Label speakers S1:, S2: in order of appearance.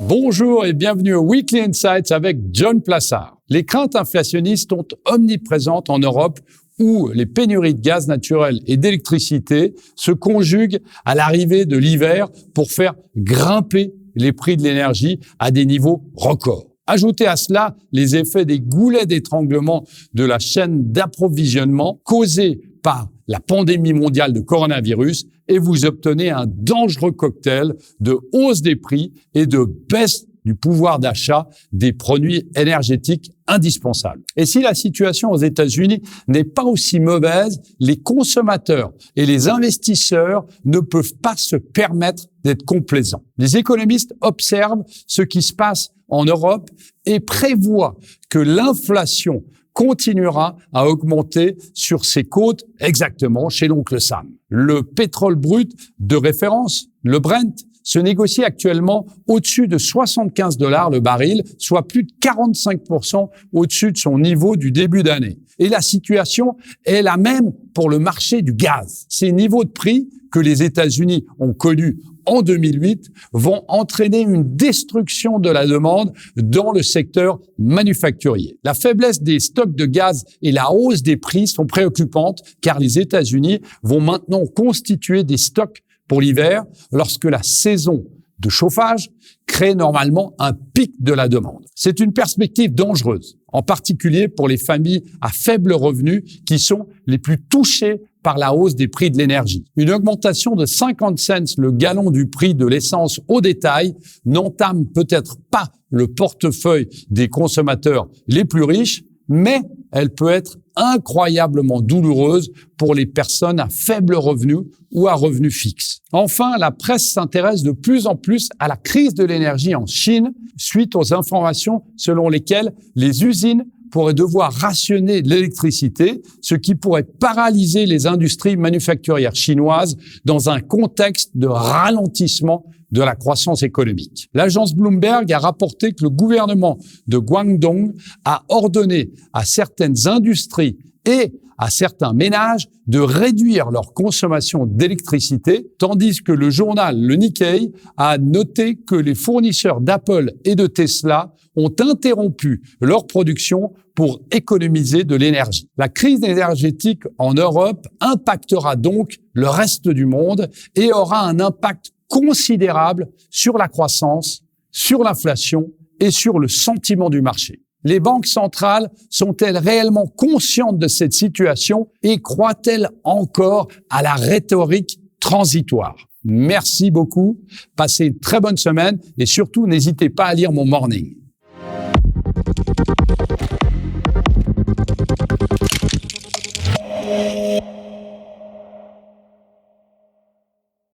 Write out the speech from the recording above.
S1: Bonjour et bienvenue au Weekly Insights avec John Plassard. Les craintes inflationnistes sont omniprésentes en Europe où les pénuries de gaz naturel et d'électricité se conjuguent à l'arrivée de l'hiver pour faire grimper les prix de l'énergie à des niveaux records. Ajoutez à cela les effets des goulets d'étranglement de la chaîne d'approvisionnement causés par la pandémie mondiale de coronavirus et vous obtenez un dangereux cocktail de hausse des prix et de baisse du pouvoir d'achat des produits énergétiques indispensables. Et si la situation aux États-Unis n'est pas aussi mauvaise, les consommateurs et les investisseurs ne peuvent pas se permettre d'être complaisants. Les économistes observent ce qui se passe en Europe et prévoient que l'inflation continuera à augmenter sur ses côtes exactement chez l'oncle Sam. Le pétrole brut de référence, le Brent, se négocie actuellement au-dessus de $75 le baril, soit plus de 45% au-dessus de son niveau du début d'année. Et la situation est la même pour le marché du gaz. Ces niveaux de prix que les États-Unis ont connus en 2008 vont entraîner une destruction de la demande dans le secteur manufacturier. La faiblesse des stocks de gaz et la hausse des prix sont préoccupantes car les États-Unis vont maintenant constituer des stocks pour l'hiver lorsque la saison de chauffage crée normalement un pic de la demande. C'est une perspective dangereuse, en particulier pour les familles à faible revenu qui sont les plus touchées par la hausse des prix de l'énergie. Une augmentation de 50 cents le gallon du prix de l'essence au détail n'entame peut-être pas le portefeuille des consommateurs les plus riches, mais elle peut être incroyablement douloureuse pour les personnes à faible revenu ou à revenu fixe. Enfin, la presse s'intéresse de plus en plus à la crise de l'énergie en Chine suite aux informations selon lesquelles les usines pourraient devoir rationner l'électricité, ce qui pourrait paralyser les industries manufacturières chinoises dans un contexte de ralentissement de la croissance économique. L'agence Bloomberg a rapporté que le gouvernement de Guangdong a ordonné à certaines industries et à certains ménages de réduire leur consommation d'électricité, tandis que le journal Le Nikkei a noté que les fournisseurs d'Apple et de Tesla ont interrompu leur production pour économiser de l'énergie. La crise énergétique en Europe impactera donc le reste du monde et aura un impact considérable sur la croissance, sur l'inflation et sur le sentiment du marché. Les banques centrales sont-elles réellement conscientes de cette situation et croient-elles encore à la rhétorique transitoire? Merci beaucoup, passez une très bonne semaine et surtout n'hésitez pas à lire mon morning.